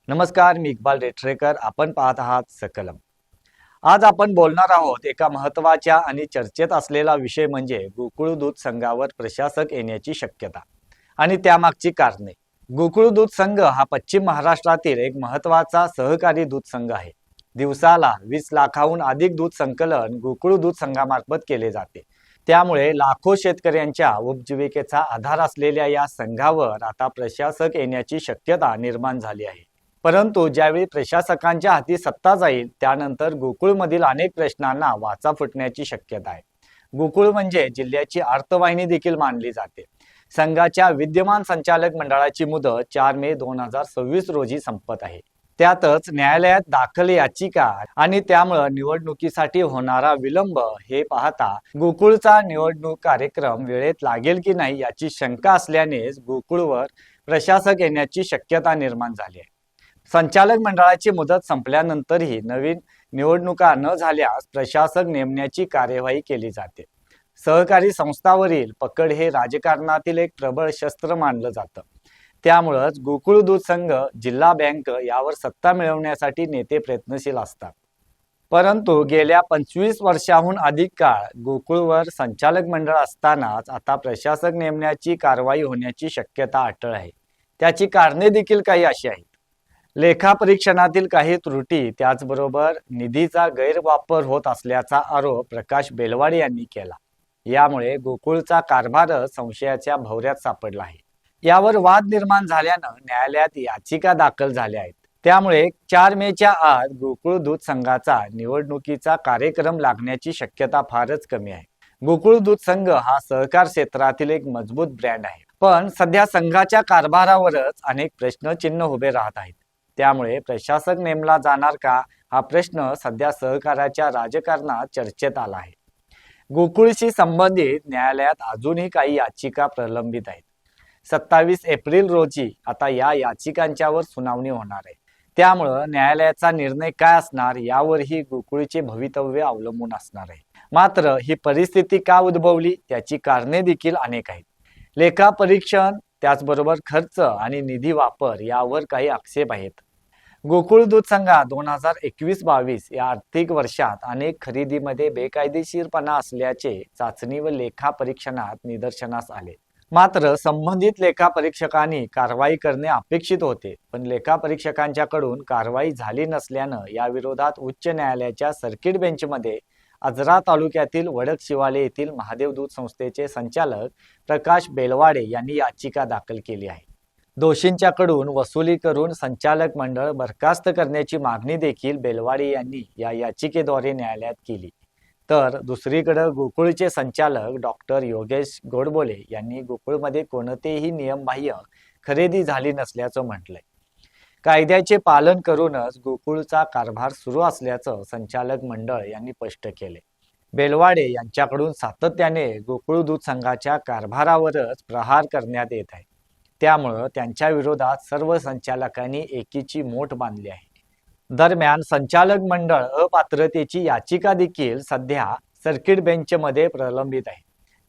नमस्कार, मी इक्बाल रेठरेकर. आपण पाहत आहात सकलम. आज आपण बोलणार आहोत एका महत्त्वाच्या आणि चर्चेत असलेला विषय म्हणजे गोकुळ दूध संघावर प्रशासक येण्याची शक्यता आणि त्यामागची कारणे. गोकुळ दूध संघ हा पश्चिम महाराष्ट्रातील एक महत्त्वाचा सहकारी दूध संघ आहे. दिवसाला 20 लाखाहून अधिक दूध संकलन गोकुळ दूध संघामार्फत केले जाते. त्यामुळे लाखो शेतकऱ्यांच्या उपजीविकेचा आधार असलेल्या या संघावर आता प्रशासक येण्याची शक्यता निर्माण झाली आहे. परंतु ज्यावेळी प्रशासकांच्या हाती सत्ता जाईल त्यानंतर गोकुळमधील अनेक प्रश्नांना वाचा फुटण्याची शक्यता आहे. गोकुळ म्हणजे जिल्ह्याची अर्थवाहिनी देखील मानली जाते. संघाच्या विद्यमान संचालक मंडळाची मुदत 4 मे 2026 रोजी संपत आहे. त्यातच न्यायालयात दाखल याचिका आणि त्यामुळे निवडणुकीसाठी होणारा विलंब हे पाहता गोकुळचा निवडणूक कार्यक्रम वेळेत लागेल की नाही याची शंका असल्यानेच गोकुळवर प्रशासक येण्याची शक्यता निर्माण झाली आहे. संचालक मंडळाची मुदत संपल्यानंतरही नवीन निवडणुका न झाल्यास प्रशासक नेमण्याची कार्यवाही केली जाते. सहकारी संस्थांवरील पकड हे राजकारणातील एक प्रबळ शस्त्र मानलं जातं. त्यामुळंच गोकुळ दूध संघ, जिल्हा बँक यावर सत्ता मिळवण्यासाठी नेते प्रयत्नशील असतात. परंतु गेल्या 25 वर्षाहून अधिक काळ गोकुळवर संचालक मंडळ असतानाच आता प्रशासक नेमण्याची कारवाई होण्याची शक्यता अटळ आहे. त्याची कारणे देखील काही अशी आहेत. लेखापरीक्षणातील काही त्रुटी, त्याचबरोबर निधीचा गैरवापर होत असल्याचा आरोप प्रकाश बेलवाडे यांनी केला. यामुळे गोकुळचा कारभारच संशयाच्या भोवऱ्यात सापडला आहे. यावर वाद निर्माण झाल्यानं न्यायालयात याचिका दाखल झाल्या आहेत. त्यामुळे 4 मेच्या आत गोकुळ दूध संघाचा निवडणुकीचा कार्यक्रम लागण्याची शक्यता फारच कमी आहे. गोकुळ दूध संघ हा सहकार क्षेत्रातील एक मजबूत ब्रँड आहे. पण सध्या संघाच्या कारभारावरच अनेक प्रश्नचिन्ह उभे राहत आहेत. त्यामुळे प्रशासक नेमला जाणार का हा प्रश्न सध्या सहकाराच्या राजकारणात चर्चेत आला आहे. गोकुळशी संबंधित न्यायालयात अजूनही काही याचिका प्रलंबित आहेत. 27 एप्रिल रोजी आता या याचिकांच्यावर सुनावणी होणार आहे. त्यामुळं न्यायालयाचा निर्णय काय असणार यावरही गोकुळचे भवितव्य अवलंबून असणार आहे. मात्र ही परिस्थिती का उद्भवली त्याची कारणे देखील अनेक आहेत. लेखापरीक्षण, त्याचबरोबर खर्च आणि निधी वापर यावर काही आक्षेप आहेत. गोकुळ दूध संघात 2021-22 या आर्थिक वर्षात अनेक खरेदीमध्ये बेकायदेशीरपणा असल्याचे चाचणी व लेखापरीक्षणात निदर्शनास आले. मात्र संबंधित लेखापरीक्षकांनी कारवाई करणे अपेक्षित होते, पण लेखापरीक्षकांच्याकडून कारवाई झाली नसल्यानं याविरोधात उच्च न्यायालयाच्या सर्किट बेंचमध्ये आजरा तालुक्यातील वडक-शिवाले येथील महादेव दूध संस्थेचे संचालक प्रकाश बेलवाडे यांनी याचिका दाखल केली आहे. दोषींच्याकडून वसुली करून संचालक मंडळ बरखास्त करण्याची मागणी देखील बेलवाडे यांनी या याचिकेद्वारे न्यायालयात केली. तर दुसरीकडे गोकुळचे संचालक डॉक्टर योगेश गोडबोले यांनी गोकुळमध्ये कोणतेही नियमबाह्य खरेदी झाली नसल्याचं म्हटलंय. कायद्याचे पालन करूनच गोकुळचा कारभार सुरू असल्याचं संचालक मंडळ यांनी स्पष्ट केले. बेलवाडे यांच्याकडून सातत्याने गोकुळ दूध संघाच्या कारभारावरच प्रहार करण्यात येत आहे. त्यामुळं त्यांच्या विरोधात सर्व संचालकांनी एकीची मोठ बांधली आहे. दरम्यान संचालक मंडळ अपात्रतेची याचिका देखील सध्या सर्किट बेंचमध्ये प्रलंबित आहे.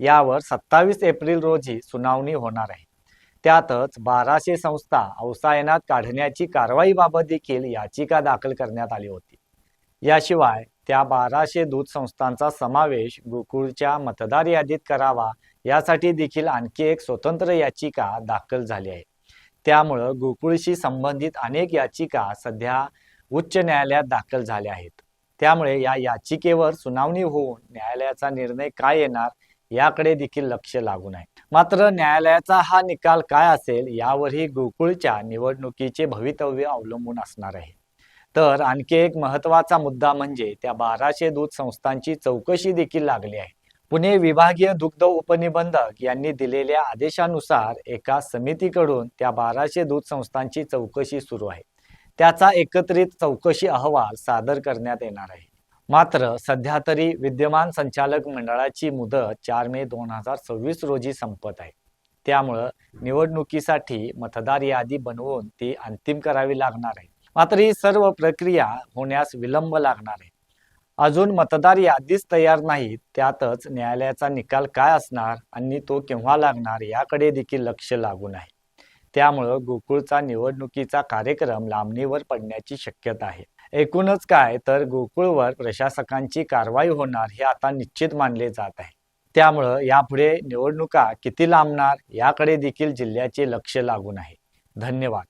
यावर 27 एप्रिल रोजी सुनावणी होणार आहे. त्यातच 1200 संस्था अवसायनात काढण्याची कारवाईबाबत देखील याचिका दाखल करण्यात आली होती. याशिवाय त्या 1200 दूध संस्थांचा समावेश गोकुळच्या मतदार यादीत करावा यासाठी देखील आणखी एक स्वतंत्र याचिका दाखल झाली आहे. त्यामुळं गोकुळशी संबंधित अनेक याचिका सध्या उच्च न्यायालयात दाखल झाल्या आहेत. त्यामुळे या याचिकेवर सुनावणी होऊन न्यायालयाचा निर्णय काय येणार याकडे देखील लक्ष लागून आहे. मात्र न्यायालयाचा हा निकाल काय असेल यावरही गोकुळच्या निवडणुकीचे भवितव्य अवलंबून असणार आहे. तर आणखी एक महत्त्वाचा मुद्दा म्हणजे त्या 1200 दूध संस्थांची चौकशी देखील लागली आहे. पुणे विभागीय दुग्ध उपनिबंधक यांनी दिलेल्या आदेशानुसार एका समितीकडून त्या 1200 दूध संस्थांची चौकशी सुरू आहे. त्याचा एकत्रित चौकशी अहवाल सादर करण्यात येणार आहे. मात्र सध्या तरी विद्यमान संचालक मंडळाची मुदत 4 मे 2026 रोजी संपत आहे. त्यामुळं निवडणुकीसाठी मतदार यादी बनवून ती अंतिम करावी लागणार आहे. मात्र ही सर्व प्रक्रिया होण्यास विलंब लागणार आहे. अजून मतदार यादीच तयार नाही. त्यातच न्यायालयाचा निकाल काय असणार आणि तो केव्हा लागणार याकडे देखील लक्ष लागून आहे. त्यामुळं गोकुळचा निवडणुकीचा कार्यक्रम लांबणीवर पडण्याची शक्यता आहे. एकूणच काय तर गोकुळवर प्रशासकांची कारवाई होणार हे आता निश्चित मानले जात आहे. त्यामुळं यापुढे निवडणुका किती लांबणार याकडे देखील जिल्ह्याचे लक्ष लागून आहे. धन्यवाद.